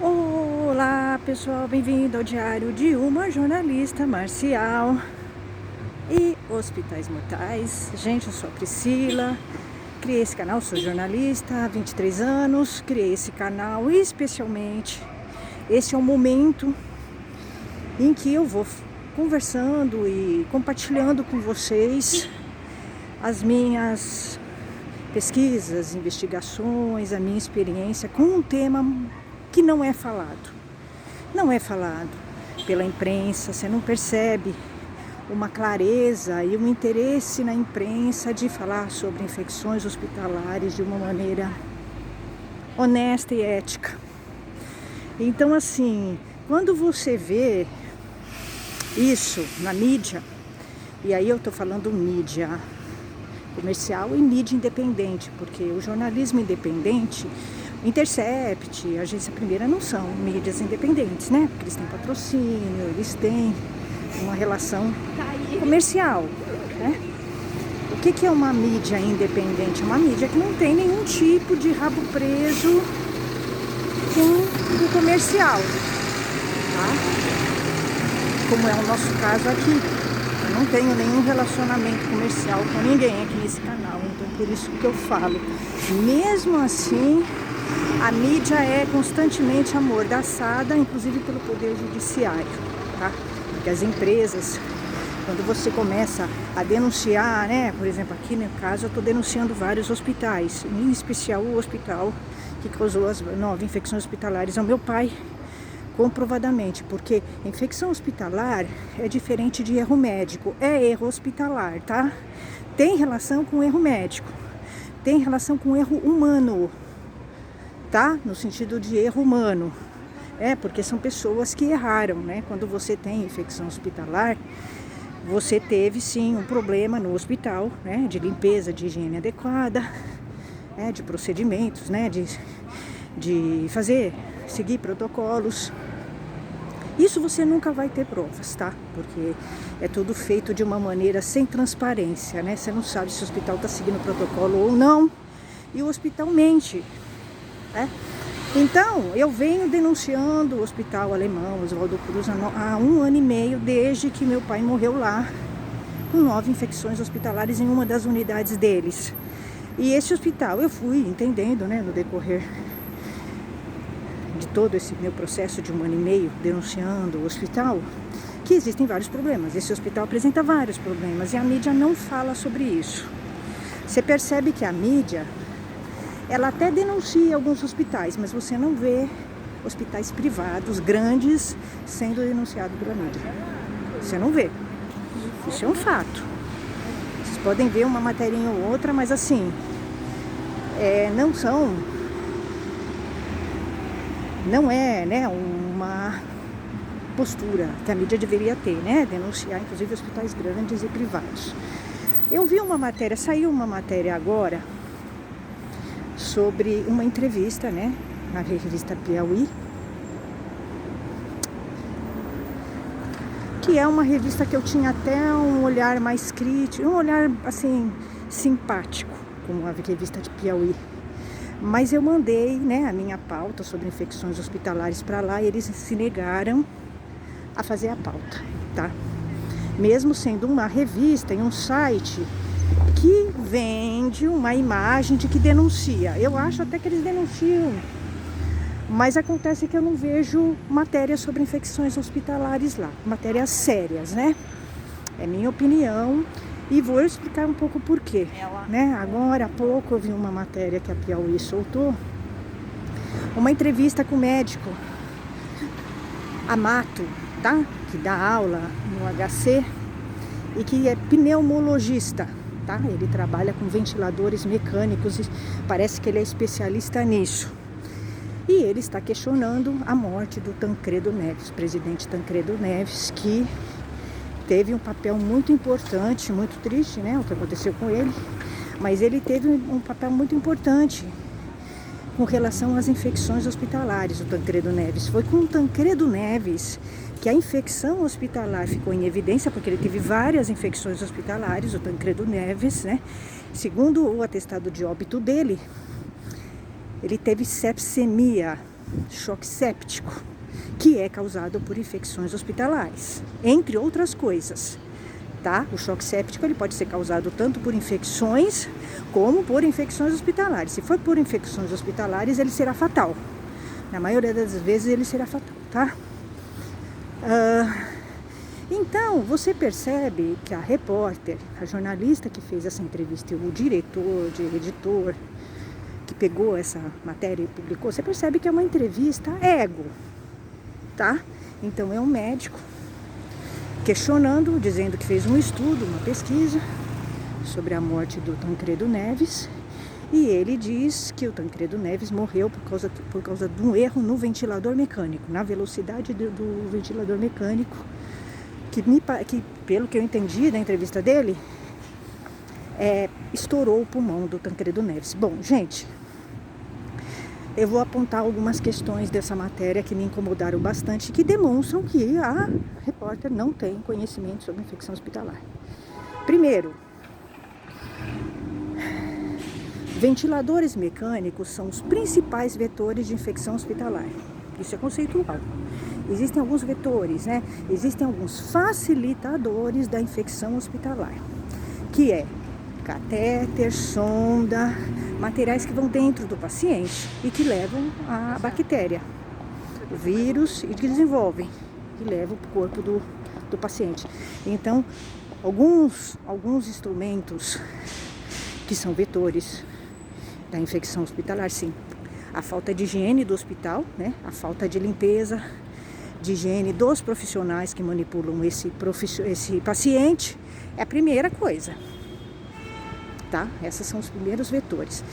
Olá pessoal, bem-vindo ao Diário de uma Jornalista Marcial e Hospitais Mortais. Gente, eu sou a Priscila, criei esse canal, sou jornalista há 23 anos, criei esse canal especialmente. Esse é o momento em que eu vou conversando e compartilhando com vocês as minhas pesquisas, investigações, a minha experiência com um tema que não é falado. Não é falado pela imprensa, você não percebe uma clareza e um interesse na imprensa de falar sobre infecções hospitalares de uma maneira honesta e ética. Então, assim, quando você vê isso na mídia, e aí eu tô falando mídia comercial e mídia independente, porque o jornalismo independente, Intercept, Agência Primeira não são mídias independentes, né? Porque eles têm patrocínio, eles têm uma relação comercial, né? O que é uma mídia independente? Uma mídia que não tem nenhum tipo de rabo preso com o comercial, tá? Como é o nosso caso aqui. Eu não tenho nenhum relacionamento comercial com ninguém aqui nesse canal, então por isso que eu falo. Mesmo assim, a mídia é constantemente amordaçada, inclusive pelo Poder Judiciário, tá? Porque as empresas, quando você começa a denunciar, né? Por exemplo, aqui no caso eu estou denunciando vários hospitais, em especial o hospital que causou as 9 infecções hospitalares ao meu pai, comprovadamente, porque infecção hospitalar é diferente de erro médico, é erro hospitalar, tá? Tem relação com erro médico, tem relação com erro humano, tá? No sentido de erro humano, porque são pessoas que erraram, né? Quando você tem infecção hospitalar, você teve sim um problema no hospital, né? De limpeza, de higiene adequada, de procedimentos, né? De seguir protocolos. Isso você nunca vai ter provas, tá? Porque é tudo feito de uma maneira sem transparência, né? Você não sabe se o hospital está seguindo o protocolo ou não, e o hospital mente, né? Então, eu venho denunciando o Hospital Alemão Oswaldo Cruz há 1 ano e meio, desde que meu pai morreu lá, com 9 infecções hospitalares em uma das unidades deles. E esse hospital, eu fui entendendo, né, no decorrer de todo esse meu processo de 1 ano e meio denunciando o hospital, que existem vários problemas. Esse hospital apresenta vários problemas e a mídia não fala sobre isso. Você percebe que a mídia, ela até denuncia alguns hospitais, mas você não vê hospitais privados, grandes, sendo denunciados pela mídia. Você não vê. Isso é um fato. Vocês podem ver uma materinha ou outra, mas assim, não é, né, uma postura que a mídia deveria ter, né? Denunciar, inclusive, hospitais grandes e privados. Eu vi uma matéria, saiu uma matéria agora, sobre uma entrevista, né, na revista Piauí, que é uma revista que eu tinha até um olhar mais crítico, um olhar, assim, simpático, como a revista de Piauí. Mas eu mandei, né, a minha pauta sobre infecções hospitalares para lá e eles se negaram a fazer a pauta, tá? Mesmo sendo uma revista em um site que vende uma imagem de que denuncia. Eu acho até que eles denunciam, mas acontece que eu não vejo matérias sobre infecções hospitalares lá, matérias sérias, né? É minha opinião e vou explicar um pouco por quê, né? Agora há pouco eu vi uma matéria que a Piauí soltou, uma entrevista com o médico Amato, tá? Que dá aula no HC e que é pneumologista, tá? Ele trabalha com ventiladores mecânicos e parece que ele é especialista nisso. E ele está questionando a morte do Tancredo Neves, presidente Tancredo Neves, que teve um papel muito importante, muito triste, né, o que aconteceu com ele, mas ele teve um papel muito importante com relação às infecções hospitalares, o Tancredo Neves. Foi com o Tancredo Neves que a infecção hospitalar ficou em evidência, porque ele teve várias infecções hospitalares, o Tancredo Neves, né? Segundo o atestado de óbito dele, ele teve sepsemia, choque séptico, que é causado por infecções hospitalares, entre outras coisas, tá? O choque séptico ele pode ser causado tanto por infecções como por infecções hospitalares. Se for por infecções hospitalares, ele será fatal. Na maioria das vezes ele será fatal, tá? Então, você percebe que a repórter, a jornalista que fez essa entrevista, o diretor, o editor, que pegou essa matéria e publicou, você percebe que é uma entrevista ego, tá? Então, é um médico questionando, dizendo que fez um estudo, uma pesquisa sobre a morte do Tancredo Neves, e ele diz que o Tancredo Neves morreu por causa de um erro no ventilador mecânico, na velocidade do ventilador mecânico, que pelo que eu entendi da entrevista dele, estourou o pulmão do Tancredo Neves. Bom, gente, eu vou apontar algumas questões dessa matéria que me incomodaram bastante, que demonstram que a repórter não tem conhecimento sobre infecção hospitalar. Primeiro, ventiladores mecânicos são os principais vetores de infecção hospitalar. Isso é conceitual. Existem alguns vetores, né? Existem alguns facilitadores da infecção hospitalar, que é catéter, sonda, materiais que vão dentro do paciente e que levam a bactéria, o vírus, e que desenvolvem, e levam para o corpo do paciente. Então, alguns instrumentos que são vetores da infecção hospitalar, sim. A falta de higiene do hospital, né? A falta de limpeza, de higiene dos profissionais que manipulam esse paciente é a primeira coisa, tá? Esses são os primeiros vetores.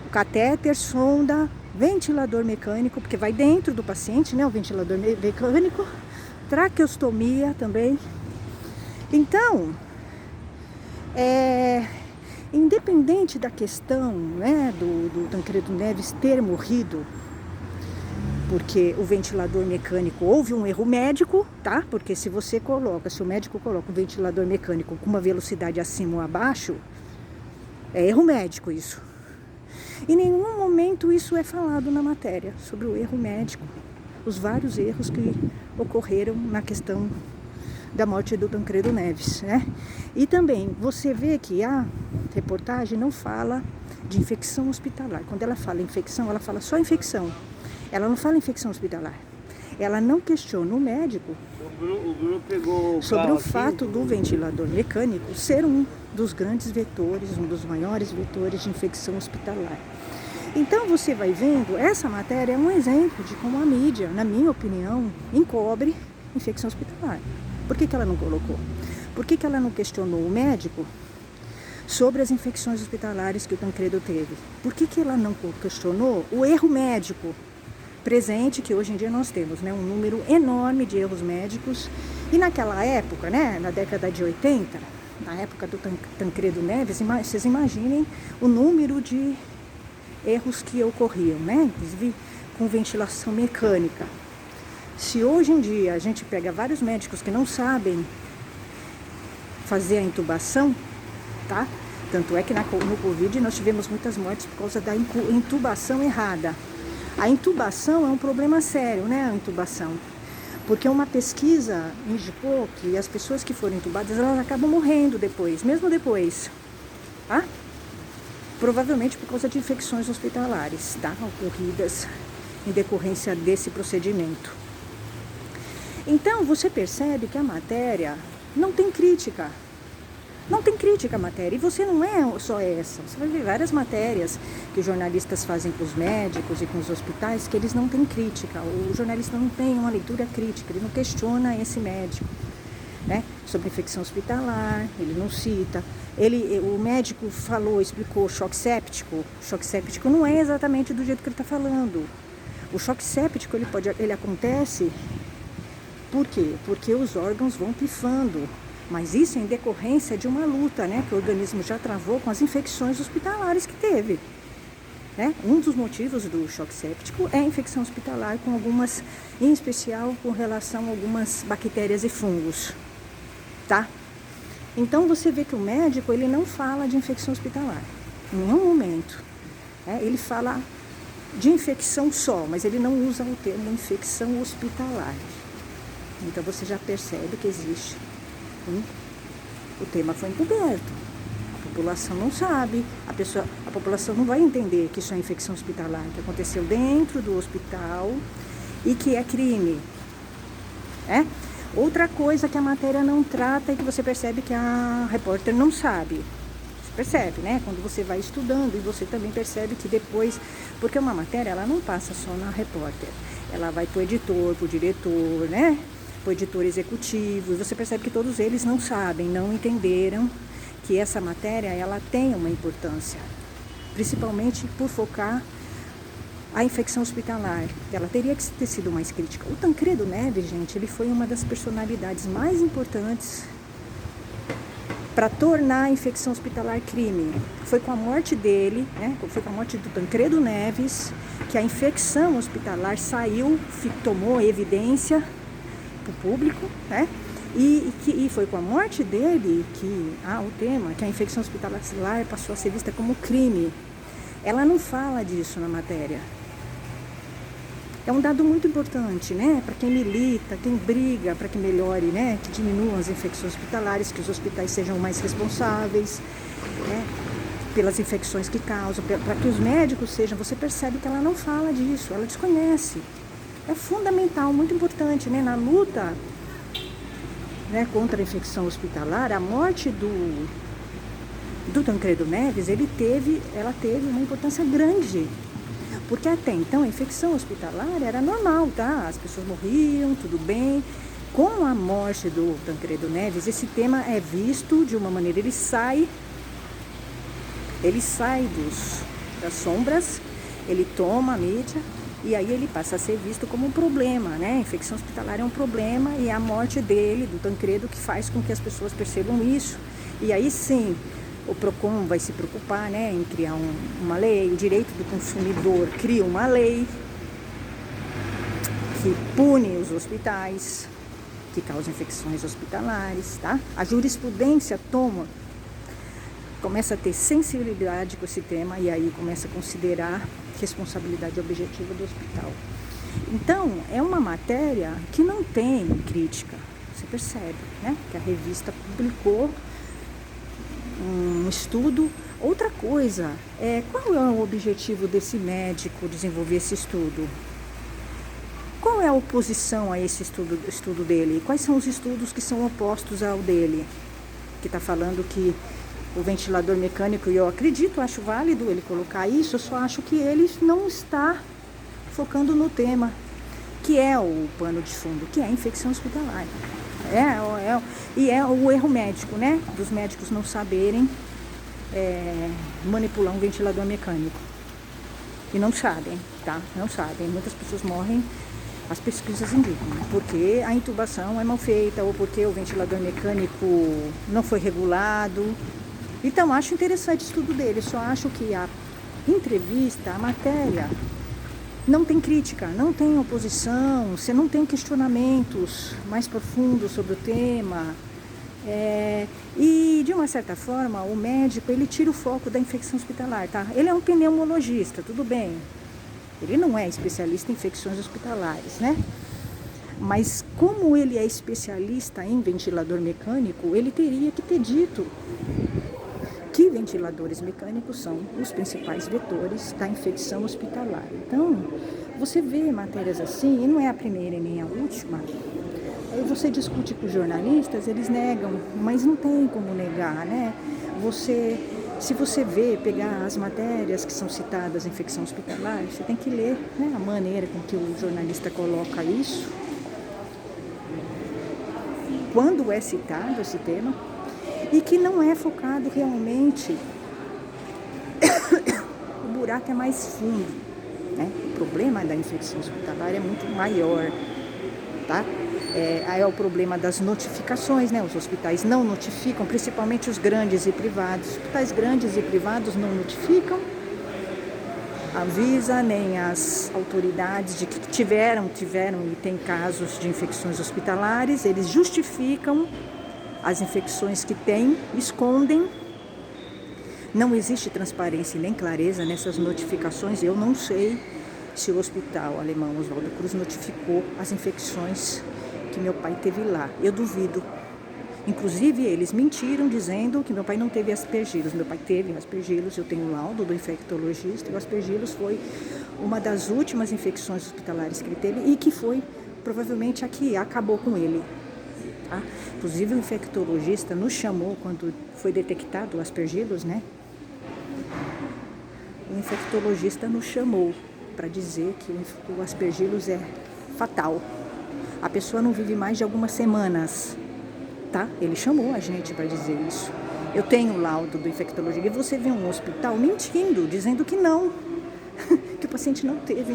O catéter, sonda, ventilador mecânico, porque vai dentro do paciente, né? O ventilador mecânico, traqueostomia também. Então, independente da questão, né, do Tancredo Neves ter morrido porque o ventilador mecânico, houve um erro médico, tá? Porque se o médico coloca o ventilador mecânico com uma velocidade acima ou abaixo, é erro médico isso. Em nenhum momento isso é falado na matéria, sobre o erro médico, os vários erros que ocorreram na questão da morte do Tancredo Neves, né? E também você vê que a reportagem não fala de infecção hospitalar. Quando ela fala infecção, ela fala só infecção. Ela não fala infecção hospitalar. Ela não questiona o médico sobre o fato do ventilador mecânico ser um dos grandes vetores, um dos maiores vetores de infecção hospitalar. Então você vai vendo, essa matéria é um exemplo de como a mídia, na minha opinião, encobre infecção hospitalar. Por que ela não colocou? Por que ela não questionou o médico sobre as infecções hospitalares que o Tancredo teve? Por que ela não questionou o erro médico presente, que hoje em dia nós temos, né? Um número enorme de erros médicos. E naquela época, né? Na década de 80, na época do Tancredo Neves, vocês imaginem o número de erros que ocorriam, né? Inclusive com ventilação mecânica. Se hoje em dia a gente pega vários médicos que não sabem fazer a intubação, tá? Tanto é que no Covid nós tivemos muitas mortes por causa da intubação errada. A intubação é um problema sério, né? A intubação. Porque uma pesquisa indicou que as pessoas que foram intubadas, elas acabam morrendo depois, mesmo depois, tá? Provavelmente por causa de infecções hospitalares, tá? Ocorridas em decorrência desse procedimento. Então, você percebe que a matéria não tem crítica. Não tem crítica à matéria. E você não é só essa. Você vai ver várias matérias que os jornalistas fazem com os médicos e com os hospitais que eles não têm crítica. O jornalista não tem uma leitura crítica, ele não questiona esse médico, né? Sobre infecção hospitalar, ele não cita. O médico explicou choque séptico. O choque séptico não é exatamente do jeito que ele está falando. O choque séptico ele acontece. Por quê? Porque os órgãos vão pifando. Mas isso é em decorrência de uma luta, né, que o organismo já travou com as infecções hospitalares que teve. Né? Um dos motivos do choque séptico é a infecção hospitalar, com algumas, em especial com relação a algumas bactérias e fungos. Tá? Então você vê que o médico ele não fala de infecção hospitalar, em nenhum momento. Ele fala de infecção só, mas ele não usa o termo infecção hospitalar. Então você já percebe que existe o tema foi encoberto. A população não sabe, a população não vai entender que isso é infecção hospitalar, que aconteceu dentro do hospital e que é crime. Outra coisa que a matéria não trata e que você percebe que a repórter não sabe. Você percebe, né? Quando você vai estudando, e você também percebe que depois, porque uma matéria ela não passa só na repórter, ela vai pro editor, pro diretor, né? Pro editor executivo, e você percebe que todos eles não sabem, não entenderam que essa matéria ela tem uma importância, principalmente por focar a infecção hospitalar. Ela teria que ter sido mais crítica. O Tancredo Neves, gente, ele foi uma das personalidades mais importantes para tornar a infecção hospitalar crime. Foi com a morte dele, né? Foi com a morte do Tancredo Neves que a infecção hospitalar saiu, tomou evidência para o público, né? E foi com a morte dele que o tema, que a infecção hospitalar passou a ser vista como crime. Ela não fala disso na matéria. É um dado muito importante, né? Para quem milita, quem briga para que melhore, né? Que diminuam as infecções hospitalares, que os hospitais sejam mais responsáveis, né? Pelas infecções que causam, para que os médicos sejam. Você percebe que ela não fala disso, ela desconhece. É fundamental, muito importante, né? Na luta, né, contra a infecção hospitalar, a morte do Tancredo Neves, ela teve uma importância grande. Porque até então a infecção hospitalar era normal, tá? As pessoas morriam, tudo bem. Com a morte do Tancredo Neves, esse tema é visto de uma maneira, ele sai das sombras, ele toma a mídia e aí ele passa a ser visto como um problema, né? A infecção hospitalar é um problema e é a morte dele, do Tancredo, que faz com que as pessoas percebam isso. E aí sim, o PROCON vai se preocupar, né, em criar uma lei, o direito do consumidor cria uma lei que pune os hospitais que causam infecções hospitalares, tá? A jurisprudência começa a ter sensibilidade com esse tema e aí começa a considerar responsabilidade objetiva do hospital. Então, é uma matéria que não tem crítica, você percebe, né? Que a revista publicou um estudo. Outra coisa, qual é o objetivo desse médico desenvolver esse estudo? Qual é a oposição a esse estudo dele? Quais são os estudos que são opostos ao dele? Que está falando que o ventilador mecânico, e eu acredito, acho válido ele colocar isso, eu só acho que ele não está focando no tema, que é o pano de fundo, que é a infecção hospitalar. E é o erro médico, né? Dos médicos não saberem manipular um ventilador mecânico. E não sabem, tá? Não sabem. Muitas pessoas morrem, as pesquisas indicam, porque a intubação é mal feita ou porque o ventilador mecânico não foi regulado. Então, acho interessante o estudo dele. Só acho que a entrevista, a matéria, não tem crítica, não tem oposição, você não tem questionamentos mais profundos sobre o tema. E, de uma certa forma, o médico, ele tira o foco da infecção hospitalar, tá? Ele é um pneumologista, tudo bem. Ele não é especialista em infecções hospitalares, né? Mas, como ele é especialista em ventilador mecânico, ele teria que ter dito que ventiladores mecânicos são os principais vetores da infecção hospitalar. Então, você vê matérias assim, e não é a primeira e nem a última, aí você discute com os jornalistas, eles negam, mas não tem como negar, né? Se você pegar as matérias que são citadas em infecção hospitalar, você tem que ler, né, a maneira com que o jornalista coloca isso, quando é citado esse tema, e que não é focado realmente, o buraco é mais fundo, né? O problema da infecção hospitalar é muito maior, tá? É o problema das notificações, né? Os hospitais não notificam, principalmente os grandes e privados. Os hospitais grandes e privados não notificam, avisa nem as autoridades de que tiveram e tem casos de infecções hospitalares, eles justificam as infecções que têm, escondem. Não existe transparência nem clareza nessas notificações. Eu não sei se o Hospital Alemão Oswaldo Cruz notificou as infecções que meu pai teve lá. Eu duvido. Inclusive, eles mentiram dizendo que meu pai não teve aspergilos. Meu pai teve aspergilos, eu tenho o laudo do infectologista, e o aspergilos foi uma das últimas infecções hospitalares que ele teve e que foi provavelmente a que acabou com ele. Tá? Inclusive, o infectologista nos chamou quando foi detectado o aspergilos, né? O infectologista nos chamou para dizer que o aspergilos é fatal. A pessoa não vive mais de algumas semanas, tá? Ele chamou a gente para dizer isso. Eu tenho o laudo do infectologista e você vê um hospital mentindo, dizendo que não, que o paciente não teve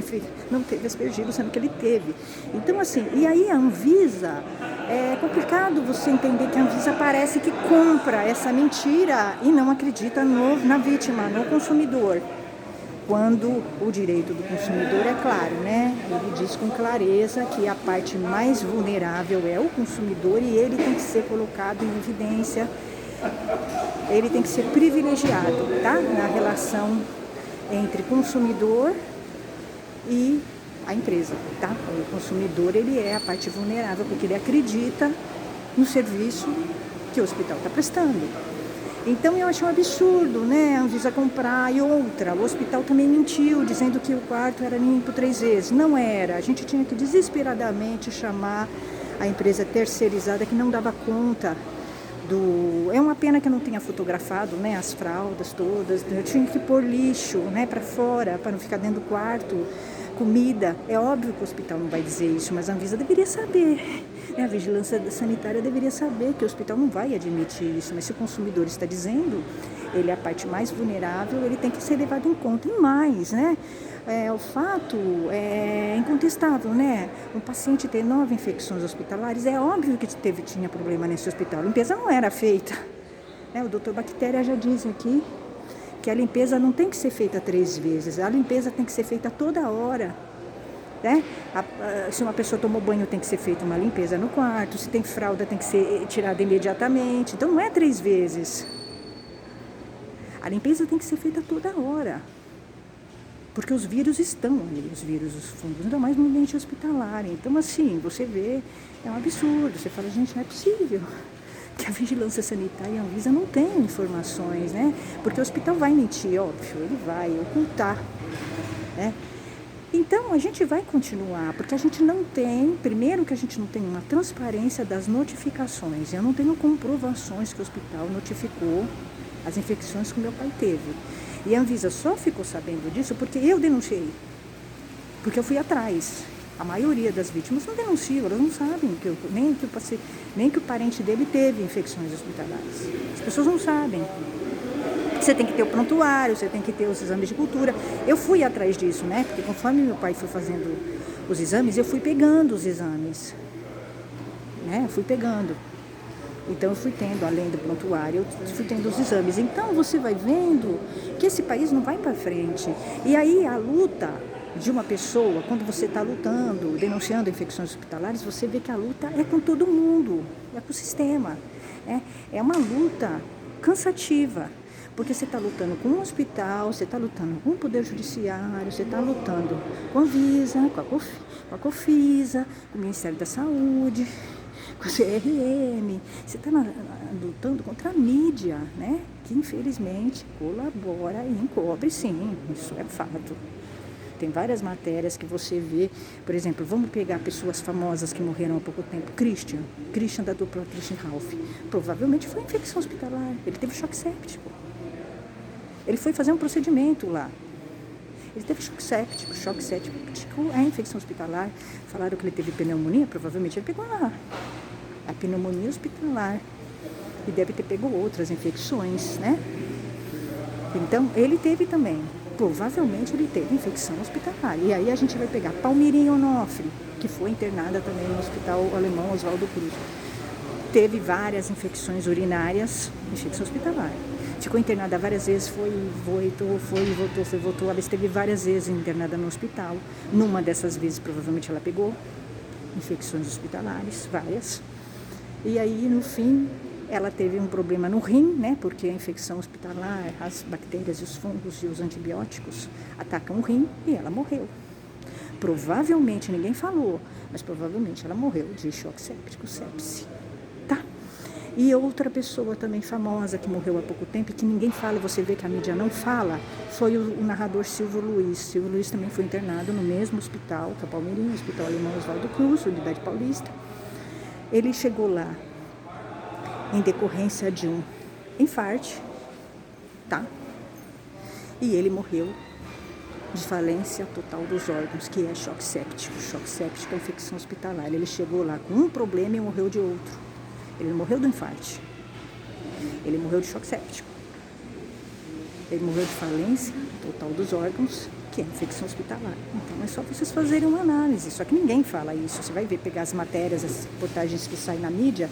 aspergilos, sendo que ele teve. Então, assim, e aí a Anvisa, é complicado você entender que a Anvisa parece que compra essa mentira e não acredita na vítima, no consumidor. Quando o direito do consumidor é claro, né? Ele diz com clareza que a parte mais vulnerável é o consumidor e ele tem que ser colocado em evidência, ele tem que ser privilegiado, tá? Na relação entre consumidor e a empresa, tá? O consumidor, ele é a parte vulnerável porque ele acredita no serviço que o hospital está prestando. Então eu acho um absurdo, né, a Anvisa comprar. E outra, o hospital também mentiu, dizendo que o quarto era limpo 3 vezes. Não era, a gente tinha que desesperadamente chamar a empresa terceirizada que não dava conta do... É uma pena que eu não tenha fotografado, né, as fraldas todas. Eu tinha que pôr lixo, né, para fora, para não ficar dentro do quarto. Comida, é óbvio que o hospital não vai dizer isso, mas a Anvisa deveria saber. A vigilância sanitária deveria saber que o hospital não vai admitir isso, mas se o consumidor está dizendo, ele é a parte mais vulnerável, ele tem que ser levado em conta. E mais, né? O fato é incontestável, né? Um paciente ter 9 infecções hospitalares, é óbvio que tinha problema nesse hospital. A limpeza não era feita. O doutor Bactéria já diz aqui que a limpeza não tem que ser feita 3 vezes, a limpeza tem que ser feita toda hora. Né? Se uma pessoa tomou banho, tem que ser feita uma limpeza no quarto, se tem fralda, tem que ser tirada imediatamente. Então não é 3 vezes. A limpeza tem que ser feita toda hora. Porque os vírus estão ali, os vírus, os fungos, ainda mais no ambiente hospitalar. Então, assim, você vê, é um absurdo. Você fala, gente, não é possível que a vigilância sanitária e a Anvisa não tenham informações, né? Porque o hospital vai mentir, óbvio, ele vai ocultar, né? Então, a gente vai continuar, porque a gente não tem, primeiro que a gente não tem uma transparência das notificações. Eu não tenho comprovações que o hospital notificou as infecções que o meu pai teve. E a Anvisa só ficou sabendo disso porque eu denunciei, porque eu fui atrás. A maioria das vítimas não denunciam, elas não sabem nem que o parente dele teve infecções hospitalares. As pessoas não sabem. Você tem que ter o prontuário, você tem que ter os exames de cultura. Eu fui atrás disso, né? Porque conforme meu pai foi fazendo os exames, eu fui pegando os exames. Né? Eu fui pegando. Então eu fui tendo, além do prontuário, eu fui tendo os exames. Então você vai vendo que esse país não vai para frente. E aí a luta de uma pessoa, quando você está lutando, denunciando infecções hospitalares, você vê que a luta é com todo mundo, é com o sistema. É uma luta cansativa. Porque você está lutando com o hospital, você está lutando com o Poder Judiciário, você está lutando com a Anvisa, com a Cofisa, com o Ministério da Saúde, com o CRM. Você está lutando contra a mídia, né? Que infelizmente colabora e encobre, sim, isso é fato. Tem várias matérias que você vê, por exemplo, vamos pegar pessoas famosas que morreram há pouco tempo. Christian da dupla Christian Ralph. Provavelmente foi infecção hospitalar, ele teve choque séptico. Ele foi fazer um procedimento lá. Ele teve choque séptico é infecção hospitalar. Falaram que ele teve pneumonia, provavelmente ele pegou lá. A pneumonia hospitalar. E deve ter pego outras infecções, né? Então, ele teve também. Provavelmente ele teve infecção hospitalar. E aí a gente vai pegar Palmirinha Onofre, que foi internada também no Hospital Alemão Oswaldo Cruz. Teve várias infecções urinárias, infecção hospitalar. Ficou internada várias vezes, voltou. Ela esteve várias vezes internada no hospital. Numa dessas vezes, provavelmente, ela pegou infecções hospitalares, várias. E aí, no fim, ela teve um problema no rim, né? Porque a infecção hospitalar, as bactérias, os fungos e os antibióticos atacam o rim e ela morreu. Provavelmente, ninguém falou, mas provavelmente ela morreu de choque séptico, sepse, tá? E outra pessoa também famosa que morreu há pouco tempo e que ninguém fala, você vê que a mídia não fala, foi o narrador Silvio Luiz. Silvio Luiz também foi internado no mesmo hospital, que é o Palmeirinho, Hospital Alemão Oswaldo Cruz, Unidade Paulista. Ele chegou lá em decorrência de um infarte, tá? E ele morreu de falência total dos órgãos, que é choque séptico. Choque séptico é infecção hospitalar. Ele chegou lá com um problema e morreu de outro. Ele não morreu do infarte. Ele morreu de choque séptico. Ele morreu de falência total dos órgãos, que é infecção hospitalar. Então é só vocês fazerem uma análise. Só que ninguém fala isso. Você vai ver, pegar as matérias, as reportagens que saem na mídia,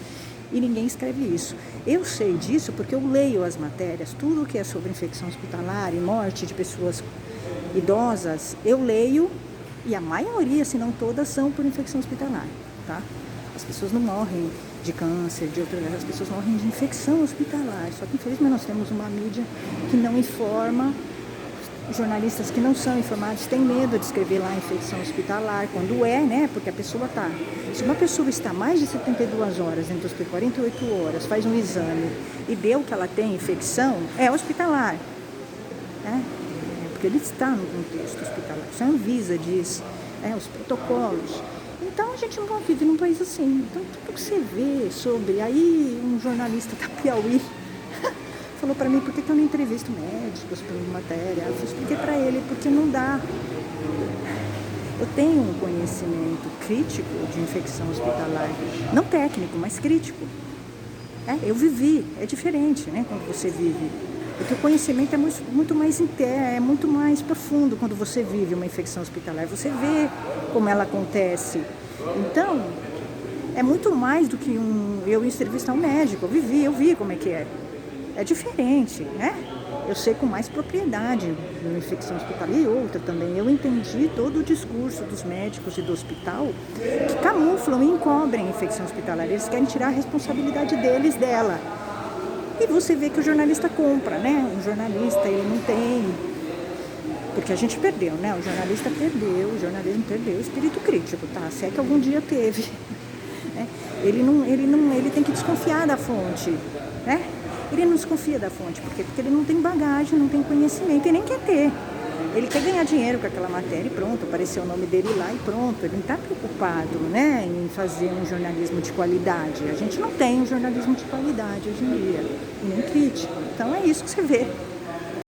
e ninguém escreve isso. Eu sei disso porque eu leio as matérias, tudo que é sobre infecção hospitalar e morte de pessoas idosas, eu leio, e a maioria, se não todas, são por infecção hospitalar, tá? As pessoas não morrem de câncer, de outras, as pessoas morrem de infecção hospitalar. Só que, infelizmente, nós temos uma mídia que não informa, jornalistas que não são informados têm medo de escrever lá infecção hospitalar, quando é, né? Porque a pessoa tá... Se uma pessoa está mais de 72 horas, dentro das 48 horas, faz um exame e deu que ela tem infecção, é hospitalar, né? Porque ele está no contexto hospitalar. Isso a Anvisa diz, os protocolos. Então, a gente não vive num país assim. Então, tudo que você vê sobre... Aí, um jornalista da Piauí falou para mim, por que eu não entrevisto médicos por matéria? Eu expliquei para ele, porque não dá. Eu tenho um conhecimento crítico de infecção hospitalar, não técnico, mas crítico. Eu vivi, é diferente, né, quando você vive. Porque o conhecimento é muito mais interno, é muito mais profundo quando você vive uma infecção hospitalar. Você vê como ela acontece. Então, é muito mais do que eu entrevistar um médico. Eu vi como é que é. É diferente, né? Eu sei com mais propriedade uma infecção hospitalar e outra também. Eu entendi todo o discurso dos médicos e do hospital que camuflam e encobrem a infecção hospitalar. Eles querem tirar a responsabilidade deles dela. E você vê que o jornalista compra, né? O jornalista, ele não tem... Porque a gente perdeu, né? O jornalista perdeu, o jornalismo perdeu o espírito crítico, tá? Se é que algum dia teve. Né? Ele tem que desconfiar da fonte, né? Ele não desconfia da fonte, por quê? Porque ele não tem bagagem, não tem conhecimento e nem quer ter. Ele quer ganhar dinheiro com aquela matéria e pronto, apareceu o nome dele lá e pronto. Ele não está preocupado, né, em fazer um jornalismo de qualidade. A gente não tem um jornalismo de qualidade hoje em dia, e nem crítico. Então é isso que você vê.